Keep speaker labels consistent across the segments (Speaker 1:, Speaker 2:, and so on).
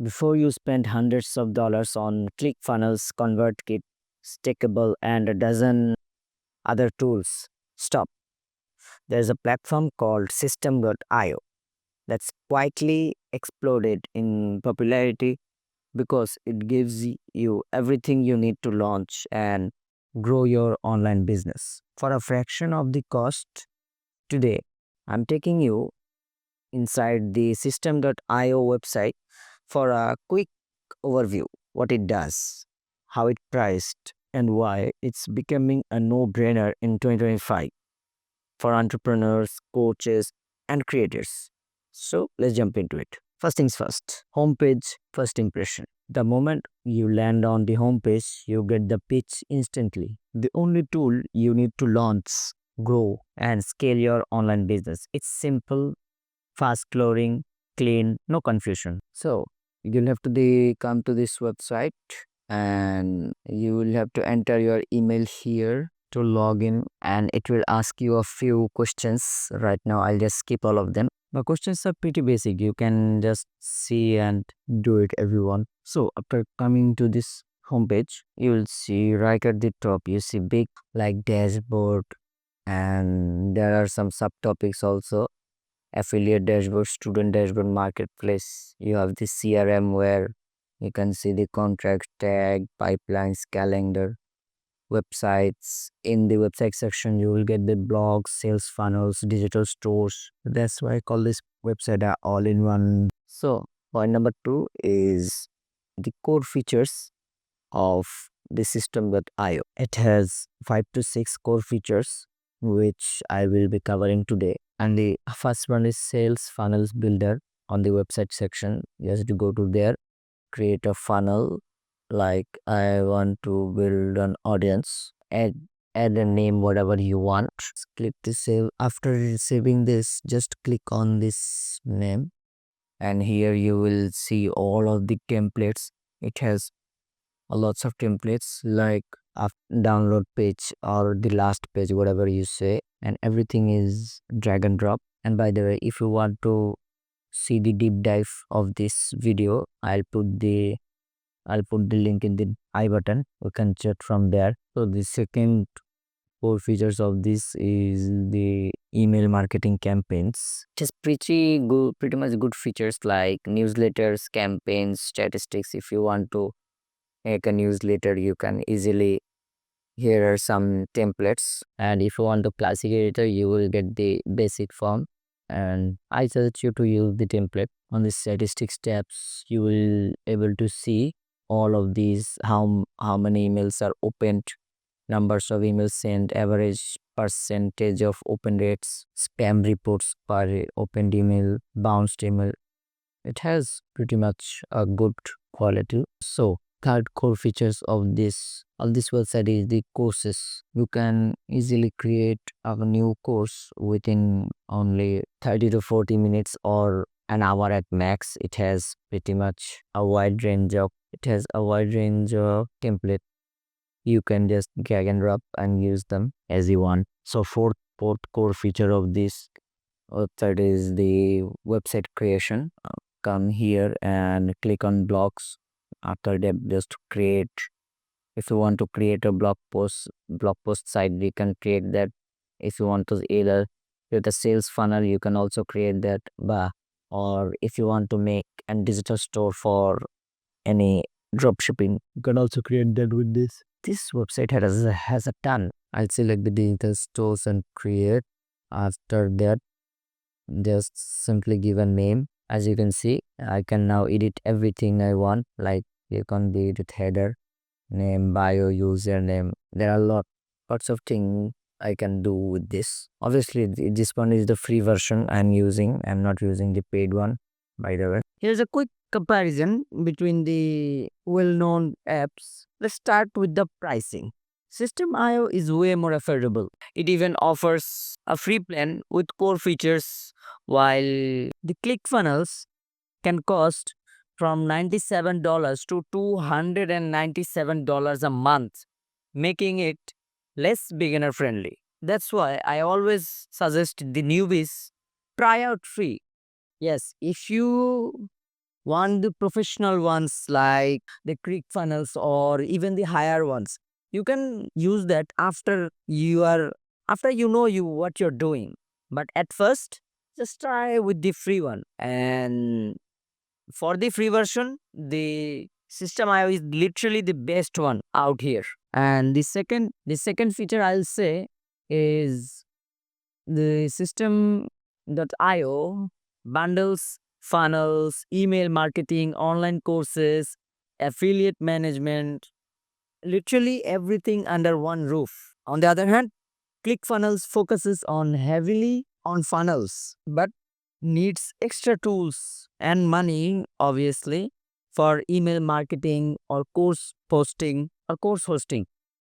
Speaker 1: Before you spend hundreds of dollars on ClickFunnels, ConvertKit, Stackable, and a dozen other tools, stop. There's a platform called System.io that's quietly exploded in popularity because it gives you everything you need to launch and grow your online business. For a fraction of the cost today, I'm taking you inside the System.io website for a quick overview what it does, how it priced, and why it's becoming a no-brainer in 2025 for entrepreneurs, coaches, and creators. So let's jump into it. First things first, homepage first impression. The moment you land on the homepage, you get the pitch instantly. The only tool you need to launch, grow, and scale your online business. It's simple, fast flowing, clean, no confusion. So you'll have to come to this website and you will have to enter your email here to log in, and it will ask you a few questions. Right now I'll just skip all of them. The questions are pretty basic. You can just see and do it, everyone. So after coming to this homepage, you will see right at the top you see big like dashboard, and there are some subtopics also: affiliate dashboard, student dashboard, marketplace. You have the CRM where you can see the contract tag, pipelines, calendar, websites. In the website section, you will get the blogs, sales funnels, digital stores. That's why I call this website a all-in-one. So point number two is the core features of the system.io. It has 5 to 6 core features which I will be covering today. And the first one is sales funnels builder. On the website section, you have to go to there, create a funnel. Like I want to build an audience, add a name whatever you want. Click to save. After saving this, just click on this name, and here you will see all of the templates. It has lots of templates like a download page or the last page, whatever you say, and everything is drag and drop. And by the way, if you want to see the deep dive of this video, I'll put the link in the I button. You can check from there. So the second core features of this is the email marketing campaigns. Just pretty good, pretty much good features like newsletters, campaigns, statistics. If you want to make a newsletter, you can easily, here are some templates, and if you want the classic editor you will get the basic form, and I suggest you to use the template. On the statistics tabs you will able to see all of these, how many emails are opened, numbers of emails sent, average percentage of open rates, spam reports per opened email, bounced email. It has pretty much a good quality. So third core features of this website is the courses. You can easily create a new course within only 30 to 40 minutes or an hour at max. It has a wide range of template. You can just drag and drop and use them as you want. So fourth core feature of this website is the website creation. Come here and click on blogs. After that, just create. If you want to create a blog post site, you can create that. If you want to either create a sales funnel, you can also create that. Or if you want to make a digital store for any drop shipping, you can also create that with this. This website has a ton. I'll select the digital stores and create. After that, just simply give a name. As you can see, I can now edit everything I want. Like you can edit header, name, bio, username. There are lots of things I can do with this. Obviously, this one is the free version I'm using. I'm not using the paid one, by the way. Here's a quick comparison between the well-known apps. Let's start with the pricing. System.io is way more affordable. It even offers a free plan with core features, while the ClickFunnels can cost from $97 to $297 a month, making it less beginner friendly. That's why I always suggest the newbies try out free. Yes, if you want the professional ones like the Click funnels or even the higher ones. You can use that after you know you what you're doing. But at first, just try with the free one. And for the free version, the System IO is literally the best one out here. And the second feature I'll say is the System.io bundles funnels, email marketing, online courses, affiliate management, literally everything under one roof. On the other hand, ClickFunnels focuses on heavily on funnels, but needs extra tools and money, obviously, for email marketing or course hosting.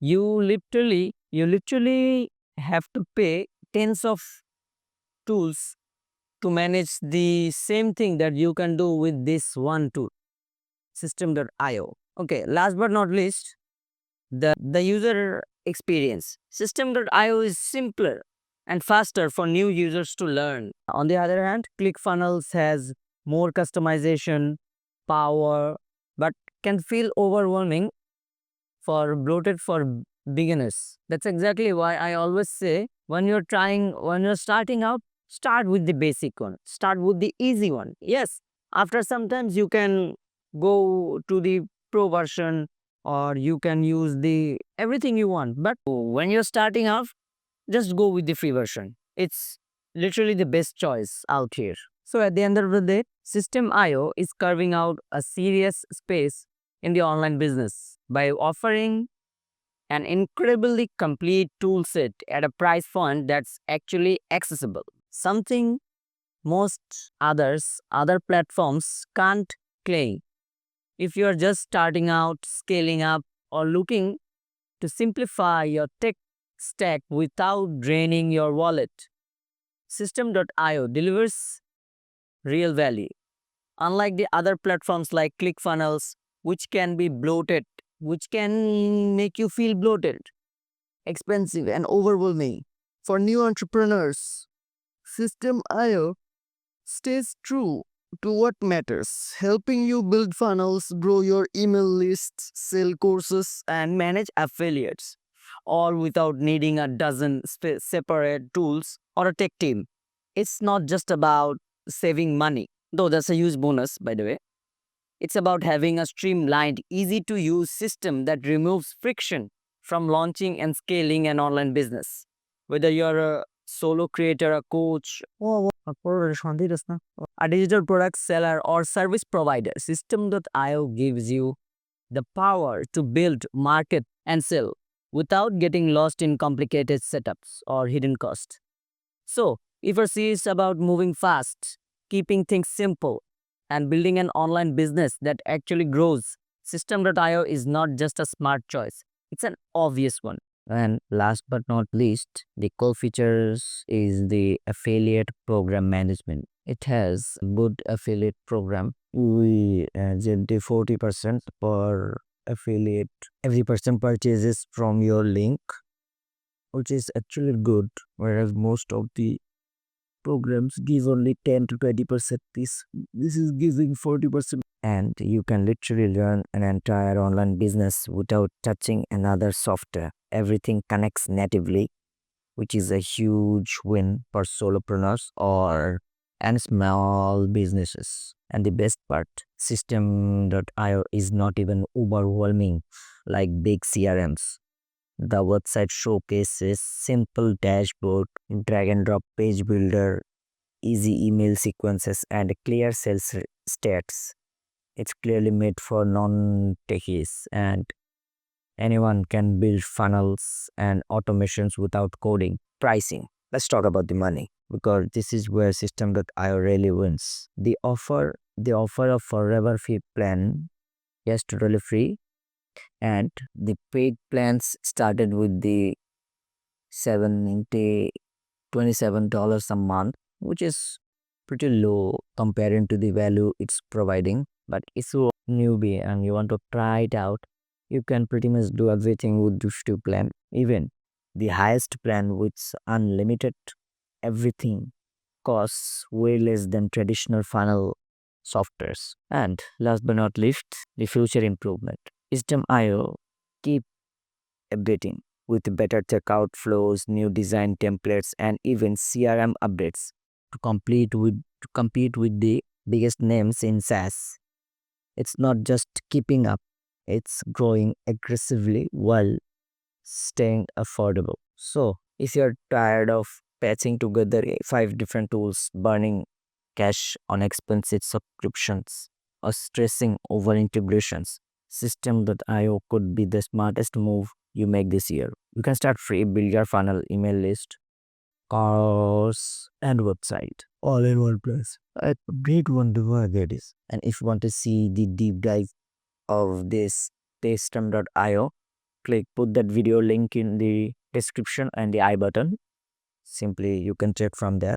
Speaker 1: You literally have to pay tens of tools to manage the same thing that you can do with this one tool, System.io. Okay, last but not least, the user experience. System.io is simpler and faster for new users to learn. On the other hand, ClickFunnels has more customization, power, but can feel overwhelming for bloated for beginners. That's exactly why I always say when you're starting out, start with the basic one. Start with the easy one. Yes, after sometimes you can go to the pro version or you can use the everything you want. But when you're starting out, just go with the free version. It's literally the best choice out here. So at the end of the day, System IO is carving out a serious space in the online business by offering an incredibly complete tool set at a price point that's actually accessible. Something most other platforms can't claim. If you're just starting out, scaling up, or looking to simplify your tech stack without draining your wallet, System.io delivers real value. Unlike the other platforms like ClickFunnels, which can be bloated, which can make you feel bloated, expensive, and overwhelming. For new entrepreneurs, System.io stays true to what matters, helping you build funnels, grow your email lists, sell courses, and manage affiliates, all without needing a dozen separate tools or a tech team. It's not just about saving money, though that's a huge bonus, by the way. It's about having a streamlined, easy to use system that removes friction from launching and scaling an online business. Whether you're a solo creator, a coach, a digital product seller, or service provider, System.io gives you the power to build, market, and sell without getting lost in complicated setups or hidden costs. So, if you're serious about moving fast, keeping things simple, and building an online business that actually grows, System.io is not just a smart choice, it's an obvious one. And last but not least, the core features is the affiliate program management. It has good affiliate program. We get the 40% per affiliate. Every person purchases from your link, which is actually good, whereas most of the programs give only 10 to 20%. This is giving 40%. And you can literally learn an entire online business without touching another software. Everything connects natively, which is a huge win for solopreneurs or and small businesses. And the best part, System.io is not even overwhelming like big CRMs. The website showcases simple dashboard, drag and drop page builder, easy email sequences, and clear sales stats. It's clearly made for non-techies, and anyone can build funnels and automations without coding. Pricing. Let's talk about the money because this is where System.io really wins. The offer a forever fee plan, yes, totally free, and the paid plans started with the 70 $27 a month, which is pretty low comparing to the value it's providing. But if you're a newbie and you want to try it out, you can pretty much do everything with this two plan. Even the highest plan with unlimited everything costs way less than traditional funnel softwares. And last but not least, the future improvement. System.io keep updating with better checkout flows, new design templates, and even CRM updates to compete with the biggest names in SaaS. It's not just keeping up, it's growing aggressively while staying affordable. So, if you're tired of patching together five different tools, burning cash on expensive subscriptions, or stressing over integrations, System.io could be the smartest move you make this year. You can start free, build your funnel, email list, course, and website all in one place. A great one to get is. And if you want to see the deep dive of this System.io, put that video link in the description and the I button. Simply you can check from there.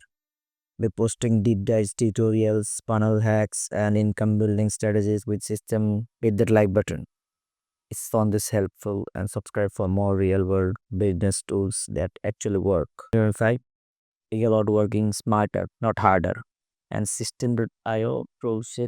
Speaker 1: We're posting deep dive tutorials, funnel hacks, and income building strategies with system. Hit that like button. If you found this helpful, and subscribe for more real world business tools that actually work. Verify, figure out working smarter, not harder. And System.io proves it.